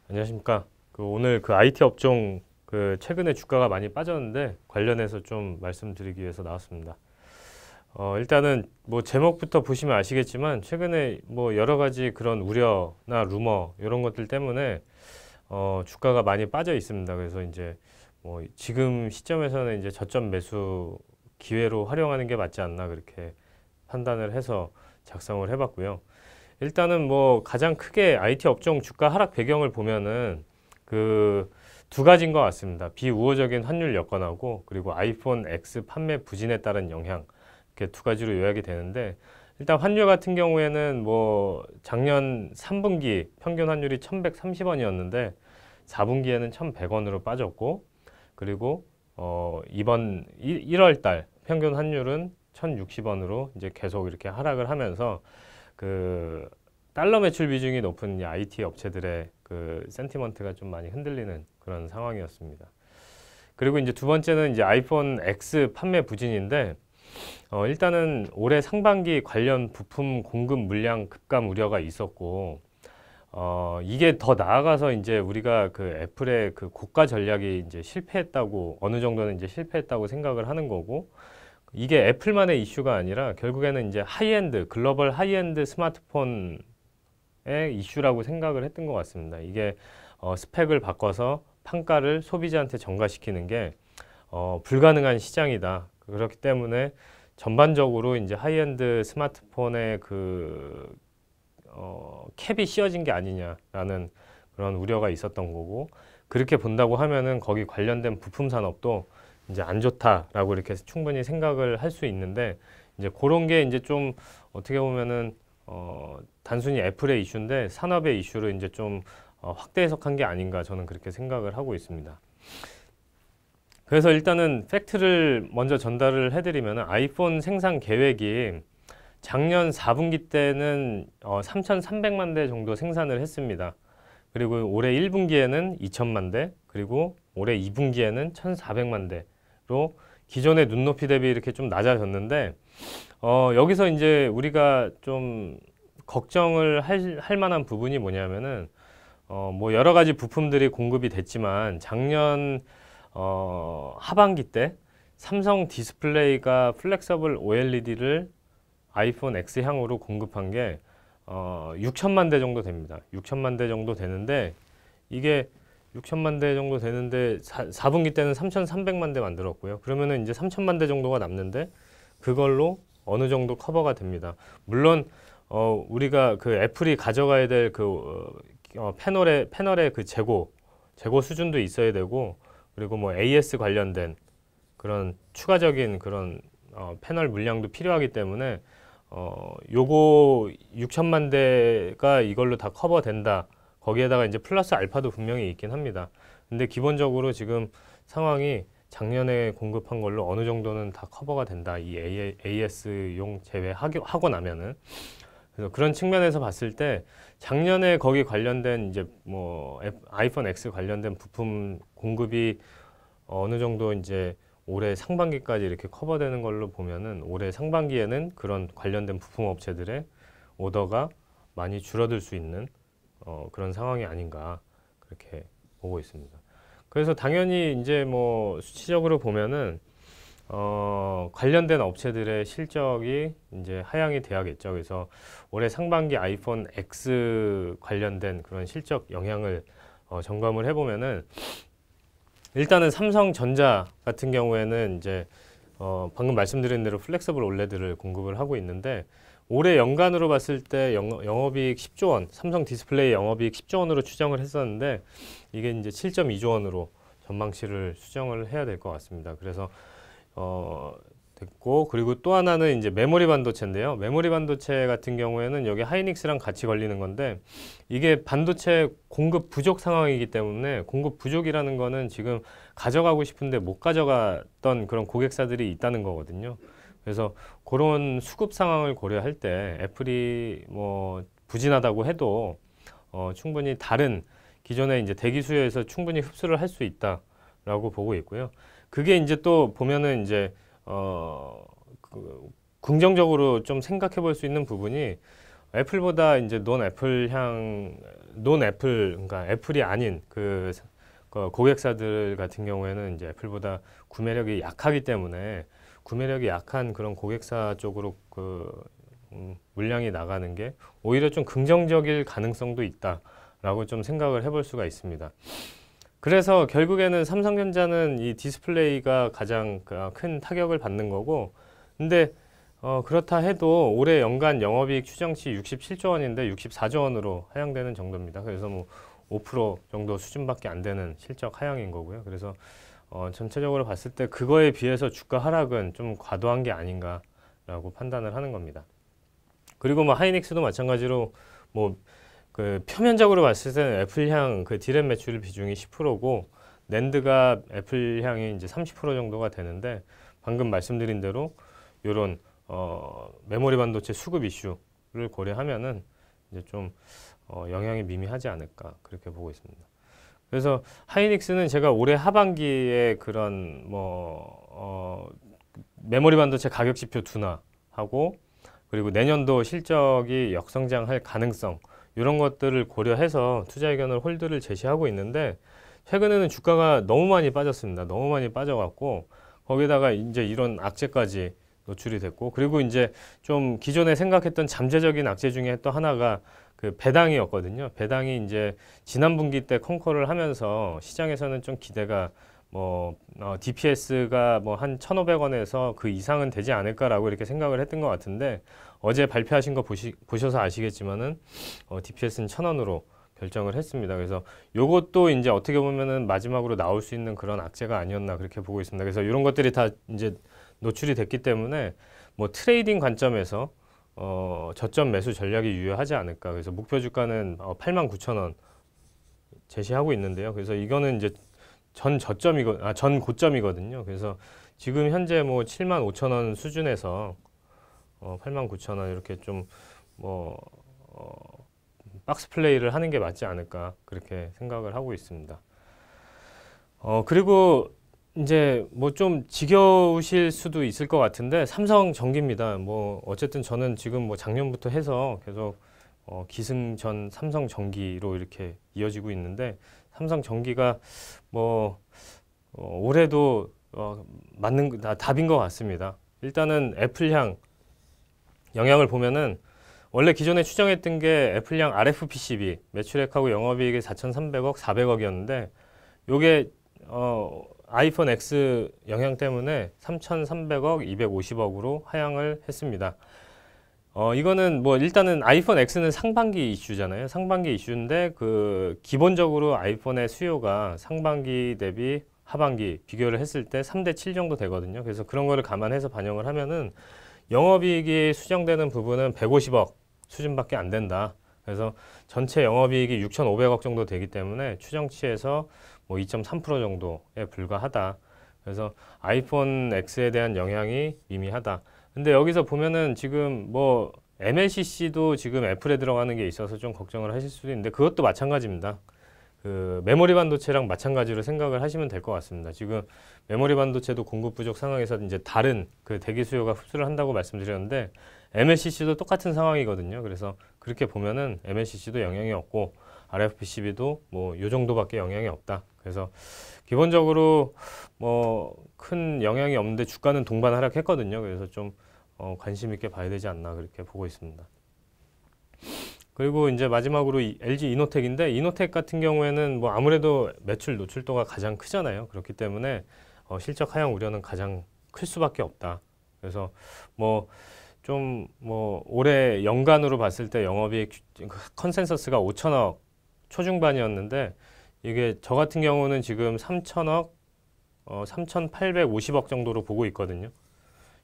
안녕하십니까. 오늘 IT 업종 최근에 주가가 많이 빠졌는데 관련해서 좀 말씀드리기 위해서 나왔습니다. 일단은 뭐 제목부터 보시면 아시겠지만 최근에 뭐 여러 가지 그런 우려나 루머 이런 것들 때문에 주가가 많이 빠져 있습니다. 그래서 이제 뭐 지금 시점에서는 이제 저점 매수 기회로 활용하는 게 맞지 않나 그렇게 판단을 해서 작성을 해봤고요. 일단은 뭐 가장 크게 IT 업종 주가 하락 배경을 보면은 두 가지인 것 같습니다. 비우호적인 환율 여건하고 그리고 아이폰 X 판매 부진에 따른 영향, 이렇게 두 가지로 요약이 되는데, 일단 환율 같은 경우에는 뭐 작년 3분기 평균 환율이 1130원이었는데 4분기에는 1100원으로 빠졌고, 그리고 이번 1월 달 평균 환율은 1060원으로 이제 계속 이렇게 하락을 하면서 달러 매출 비중이 높은 이 IT 업체들의 센티먼트가 좀 많이 흔들리는 그런 상황이었습니다. 그리고 이제 두 번째는 이제 아이폰 X 판매 부진인데, 일단은 올해 상반기 관련 부품 공급 물량 급감 우려가 있었고, 이게 더 나아가서 이제 우리가 애플의 고가 전략이 이제 실패했다고, 어느 정도는 이제 실패했다고 생각을 하는 거고, 이게 애플만의 이슈가 아니라 결국에는 이제 글로벌 하이엔드 스마트폰의 이슈라고 생각을 했던 것 같습니다. 이게 스펙을 바꿔서 판가를 소비자한테 전가시키는 게 불가능한 시장이다. 그렇기 때문에 전반적으로 이제 하이엔드 스마트폰의 캡이 씌워진 게 아니냐라는 그런 우려가 있었던 거고, 그렇게 본다고 하면은 거기 관련된 부품 산업도 이제 안 좋다라고 이렇게 충분히 생각을 할 수 있는데, 이제 그런 게 이제 좀 어떻게 보면은 단순히 애플의 이슈인데 산업의 이슈로 이제 좀 확대 해석한 게 아닌가, 저는 그렇게 생각을 하고 있습니다. 그래서 일단은 팩트를 먼저 전달을 해드리면, 아이폰 생산 계획이 작년 4분기 때는 3,300만 대 정도 생산을 했습니다. 그리고 올해 1분기에는 2천만 대, 그리고 올해 2분기에는 1,400만 대로 기존의 눈높이 대비 이렇게 좀 낮아졌는데, 여기서 이제 우리가 좀 걱정을 할 만한 부분이 뭐냐면은, 뭐 여러 가지 부품들이 공급이 됐지만 작년 하반기 때 삼성 디스플레이가 플렉서블 OLED를 아이폰 X향으로 공급한 게 6천만 대 정도 됩니다. 6천만 대 정도 되는데, 이게 6천만 대 정도 되는데 4분기 때는 3,300만 대 만들었고요. 그러면은 이제 3천만 대 정도가 남는데 그걸로 어느 정도 커버가 됩니다. 물론 우리가 애플이 가져가야 될 패널의 재고 수준도 있어야 되고, 그리고 뭐 AS 관련된 그런 추가적인 그런 패널 물량도 필요하기 때문에 요거 6천만 대가 이걸로 다 커버된다. 거기에다가 이제 플러스 알파도 분명히 있긴 합니다. 근데 기본적으로 지금 상황이 작년에 공급한 걸로 어느 정도는 다 커버가 된다. 이 AS용 제외하고 나면은. 그래서 그런 측면에서 봤을 때 작년에 거기 관련된 이제 뭐 아이폰 X 관련된 부품 공급이 어느 정도 이제 올해 상반기까지 이렇게 커버되는 걸로 보면은, 올해 상반기에는 그런 관련된 부품 업체들의 오더가 많이 줄어들 수 있는 그런 상황이 아닌가 그렇게 보고 있습니다. 그래서 당연히 이제 뭐 수치적으로 보면은 관련된 업체들의 실적이 이제 하향이 돼야겠죠. 그래서 올해 상반기 아이폰 X 관련된 그런 실적 영향을 점검을 해보면은, 일단은 삼성전자 같은 경우에는 이제 방금 말씀드린 대로 플렉서블 올레드를 공급을 하고 있는데, 올해 연간으로 봤을 때 영업이익 10조 원, 삼성 디스플레이 영업이익 10조 원으로 추정을 했었는데, 이게 이제 7.2조 원으로 전망치를 수정을 해야 될 것 같습니다. 그래서 됐고, 그리고 또 하나는 이제 메모리 반도체인데요. 메모리 반도체 같은 경우에는 여기 하이닉스랑 같이 걸리는 건데, 이게 반도체 공급 부족 상황이기 때문에, 공급 부족이라는 거는 지금 가져가고 싶은데 못 가져갔던 그런 고객사들이 있다는 거거든요. 그래서 그런 수급 상황을 고려할 때 애플이 뭐 부진하다고 해도 충분히 다른 기존의 이제 대기 수요에서 충분히 흡수를 할 수 있다라고 보고 있고요. 그게 이제 또 보면은 이제 긍정적으로 좀 생각해 볼 수 있는 부분이, 애플보다 이제 논 애플, 그러니까 애플이 아닌 그 고객사들 같은 경우에는 이제 애플보다 구매력이 약하기 때문에 구매력이 약한 그런 고객사 쪽으로 물량이 나가는 게 오히려 좀 긍정적일 가능성도 있다라고 좀 생각을 해볼 수가 있습니다. 그래서 결국에는 삼성전자는 이 디스플레이가 가장 큰 타격을 받는 거고, 근데 그렇다 해도 올해 연간 영업이익 추정치 67조 원인데 64조 원으로 하향되는 정도입니다. 그래서 뭐 5% 정도 수준밖에 안 되는 실적 하향인 거고요. 그래서 전체적으로 봤을 때 그거에 비해서 주가 하락은 좀 과도한 게 아닌가라고 판단을 하는 겁니다. 그리고 뭐 하이닉스도 마찬가지로 뭐 그 표면적으로 봤을 때는 애플향 그 디램 매출 비중이 10%고 낸드가 애플향이 이제 30% 정도가 되는데, 방금 말씀드린 대로 요런 메모리 반도체 수급 이슈를 고려하면은 이제 좀 영향이 미미하지 않을까 그렇게 보고 있습니다. 그래서 하이닉스는 제가 올해 하반기에 그런 메모리 반도체 가격 지표 둔화하고, 그리고 내년도 실적이 역성장할 가능성, 이런 것들을 고려해서 투자 의견을 홀드를 제시하고 있는데, 최근에는 주가가 너무 많이 빠졌습니다. 너무 많이 빠져갖고 거기다가 이제 이런 악재까지 노출이 됐고, 그리고 이제 좀 기존에 생각했던 잠재적인 악재 중에 또 하나가 그 배당이었거든요. 배당이 이제 지난 분기 때 컨커를 하면서 시장에서는 좀 기대가 DPS가 뭐 한 1,500원에서 그 이상은 되지 않을까라고 이렇게 생각을 했던 것 같은데, 어제 발표하신 거 보셔서 아시겠지만은 DPS는 1,000원으로 결정을 했습니다. 그래서 요것도 이제 어떻게 보면은 마지막으로 나올 수 있는 그런 악재가 아니었나 그렇게 보고 있습니다. 그래서 이런 것들이 다 이제 노출이 됐기 때문에 뭐 트레이딩 관점에서 저점 매수 전략이 유효하지 않을까. 그래서 목표 주가는 89,000원 제시하고 있는데요. 그래서 이거는 이제 전 고점이거든요. 그래서 지금 현재 뭐 75,000원 수준에서 89,000원 이렇게 좀 박스 플레이를 하는 게 맞지 않을까 그렇게 생각을 하고 있습니다. 그리고 이제 뭐 좀 지겨우실 수도 있을 것 같은데, 삼성전기입니다. 뭐 어쨌든 저는 지금 뭐 작년부터 해서 계속 기승전 삼성전기로 이렇게 이어지고 있는데, 삼성전기가 뭐 올해도 맞는 답인 것 같습니다. 일단은 애플향 영향을 보면은 원래 기존에 추정했던 게 애플향 RFPCB 매출액하고 영업이익이 4,300억, 400억이었는데 요게 아이폰 X 영향 때문에 3,300억, 250억으로 하향을 했습니다. 이거는 뭐 일단은 아이폰 X는 상반기 이슈잖아요. 상반기 이슈인데 그 기본적으로 아이폰의 수요가 상반기 대비 하반기 비교를 했을 때 3대 7 정도 되거든요. 그래서 그런 거를 감안해서 반영을 하면은 영업이익이 수정되는 부분은 150억 수준밖에 안 된다. 그래서 전체 영업이익이 6,500억 정도 되기 때문에 추정치에서 뭐 2.3% 정도에 불과하다. 그래서 아이폰 X에 대한 영향이 미미하다. 근데 여기서 보면은 지금 뭐 MLCC도 지금 애플에 들어가는 게 있어서 좀 걱정을 하실 수도 있는데, 그것도 마찬가지입니다. 그 메모리 반도체랑 마찬가지로 생각을 하시면 될 것 같습니다. 지금 메모리 반도체도 공급 부족 상황에서 이제 다른 그 대기 수요가 흡수를 한다고 말씀드렸는데, MLCC도 똑같은 상황이거든요. 그래서 그렇게 보면은 MLCC도 영향이 없고 RFPCB도 뭐 요 정도밖에 영향이 없다. 그래서 기본적으로 뭐 큰 영향이 없는데 주가는 동반 하락했거든요. 그래서 좀 관심 있게 봐야 되지 않나 그렇게 보고 있습니다. 그리고 이제 마지막으로 LG 이노텍인데, 이노텍 같은 경우에는 뭐 아무래도 매출 노출도가 가장 크잖아요. 그렇기 때문에 실적 하향 우려는 가장 클 수밖에 없다. 그래서 뭐 좀 뭐 올해 연간으로 봤을 때 영업이익 컨센서스가 5천억 초중반이었는데, 이게 저 같은 경우는 지금 3천억 3,850억 정도로 보고 있거든요.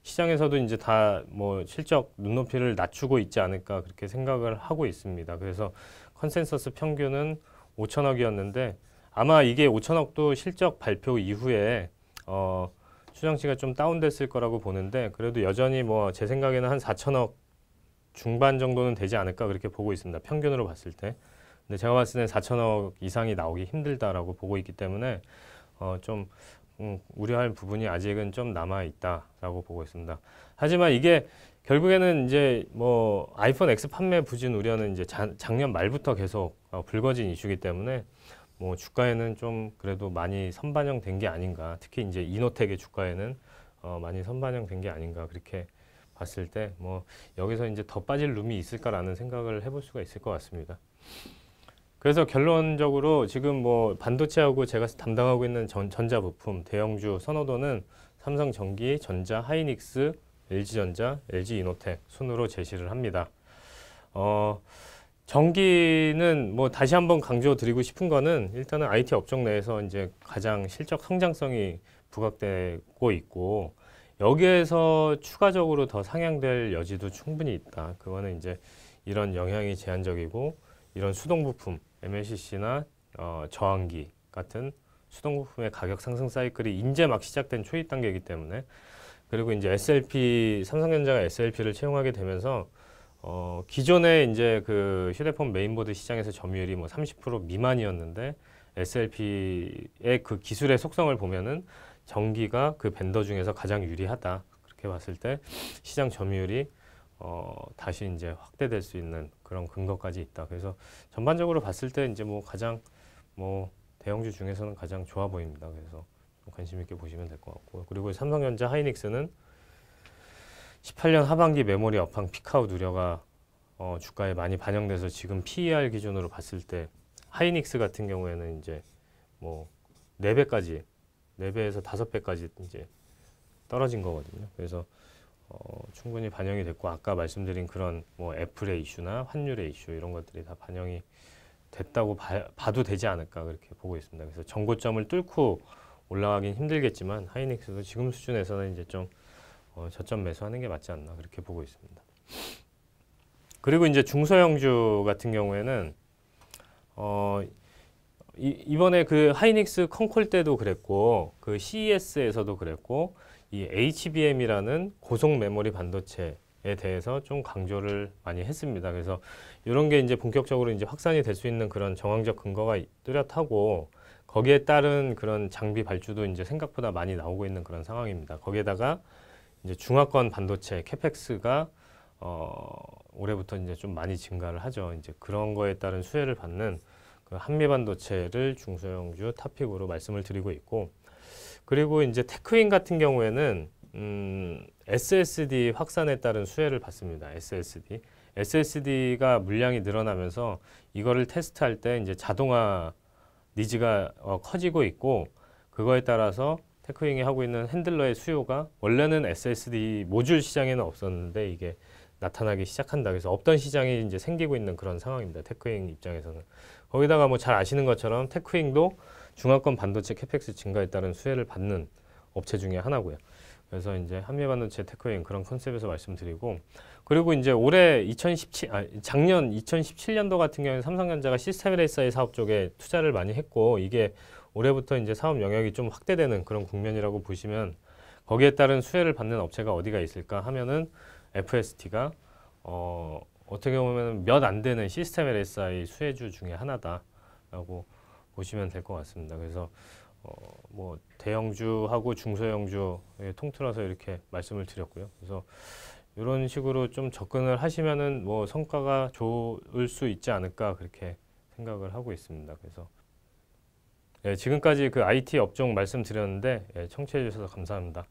시장에서도 이제 다 뭐 실적 눈높이를 낮추고 있지 않을까 그렇게 생각을 하고 있습니다. 그래서 컨센서스 평균은 5천억이었는데 아마 이게 5천억도 실적 발표 이후에 추정치가 좀 다운됐을 거라고 보는데, 그래도 여전히 뭐 제 생각에는 한 4천억 중반 정도는 되지 않을까 그렇게 보고 있습니다. 평균으로 봤을 때. 근데 제가 봤을 때 4천억 이상이 나오기 힘들다라고 보고 있기 때문에 좀 우려할 부분이 아직은 좀 남아 있다라고 보고 있습니다. 하지만 이게 결국에는 이제 뭐 아이폰 X 판매 부진 우려는 이제 작년 말부터 계속 불거진 이슈이기 때문에 뭐 주가에는 좀 그래도 많이 선반영된 게 아닌가. 특히 이제 이노텍의 주가에는 많이 선반영된 게 아닌가 그렇게 봤을 때 뭐 여기서 이제 더 빠질 룸이 있을까라는 생각을 해볼 수가 있을 것 같습니다. 그래서 결론적으로 지금 뭐 반도체하고 제가 담당하고 있는 전자부품 대형주 선호도는 삼성전기, 전자, 하이닉스, LG전자, LG이노텍 순으로 제시를 합니다. 전기는 뭐 다시 한번 강조드리고 싶은 거는 일단은 IT 업종 내에서 이제 가장 실적 성장성이 부각되고 있고 여기에서 추가적으로 더 상향될 여지도 충분히 있다. 그거는 이제 이런 영향이 제한적이고 이런 수동부품, MLCC나 저항기 같은 수동부품의 가격 상승 사이클이 이제 막 시작된 초입 단계이기 때문에 그리고 이제 SLP, 삼성전자가 SLP를 채용하게 되면서 기존에 이제 그 휴대폰 메인보드 시장에서 점유율이 뭐 30% 미만이었는데 SLP의 그 기술의 속성을 보면은 전기가 그 벤더 중에서 가장 유리하다. 그렇게 봤을 때 시장 점유율이 다시 이제 확대될 수 있는 그런 근거까지 있다. 그래서 전반적으로 봤을 때 이제 뭐 가장 뭐 대형주 중에서는 가장 좋아 보입니다. 그래서 좀 관심 있게 보시면 될 것 같고 그리고 삼성전자 하이닉스는 18년 하반기 메모리 업황 피크아웃 우려가 주가에 많이 반영돼서 지금 PER 기준으로 봤을 때 하이닉스 같은 경우에는 이제 뭐 4배까지 4배에서 5배까지 이제 떨어진 거거든요. 그래서 충분히 반영이 됐고 아까 말씀드린 그런 뭐 애플의 이슈나 환율의 이슈 이런 것들이 다 반영이 됐다고 봐도 되지 않을까 그렇게 보고 있습니다. 그래서 정고점을 뚫고 올라가긴 힘들겠지만 하이닉스도 지금 수준에서는 이제 좀 저점 매수하는 게 맞지 않나 그렇게 보고 있습니다. 그리고 이제 중소형주 같은 경우에는 이번에 그 하이닉스 컨콜 때도 그랬고 그 CES에서도 그랬고 이 HBM이라는 고속 메모리 반도체에 대해서 좀 강조를 많이 했습니다. 그래서 이런 게 이제 본격적으로 이제 확산이 될 수 있는 그런 정황적 근거가 뚜렷하고 거기에 따른 그런 장비 발주도 이제 생각보다 많이 나오고 있는 그런 상황입니다. 거기에다가 이제 중화권 반도체 캐펙스가 올해부터 이제 좀 많이 증가를 하죠. 이제 그런 거에 따른 수혜를 받는 그 한미 반도체를 중소형주 탑픽으로 말씀을 드리고 있고 그리고 이제 테크윈 같은 경우에는 SSD 확산에 따른 수혜를 받습니다. SSD가 물량이 늘어나면서 이거를 테스트할 때 이제 자동화 니즈가 커지고 있고 그거에 따라서 테크윙이 하고 있는 핸들러의 수요가 원래는 SSD 모듈 시장에는 없었는데 이게 나타나기 시작한다. 그래서 없던 시장이 이제 생기고 있는 그런 상황입니다. 테크윙 입장에서는. 거기다가 뭐 잘 아시는 것처럼 테크윙도 중화권 반도체 캐펙스 증가에 따른 수혜를 받는 업체 중에 하나고요. 그래서 이제 한미 반도체 테크윙 그런 컨셉에서 말씀드리고 그리고 이제 작년 2017년도 같은 경우에 삼성전자가 시스템 LSI 사업 쪽에 투자를 많이 했고 이게 올해부터 이제 사업 영역이 좀 확대되는 그런 국면이라고 보시면 거기에 따른 수혜를 받는 업체가 어디가 있을까 하면은 FST가 어떻게 보면 몇 안 되는 시스템 LSI 수혜주 중에 하나다라고 보시면 될 것 같습니다. 그래서 뭐 대형주하고 중소형주 통틀어서 이렇게 말씀을 드렸고요. 그래서 이런 식으로 좀 접근을 하시면은 뭐 성과가 좋을 수 있지 않을까 그렇게 생각을 하고 있습니다. 그래서 지금까지 그 IT 업종 말씀드렸는데 청취해 주셔서 감사합니다.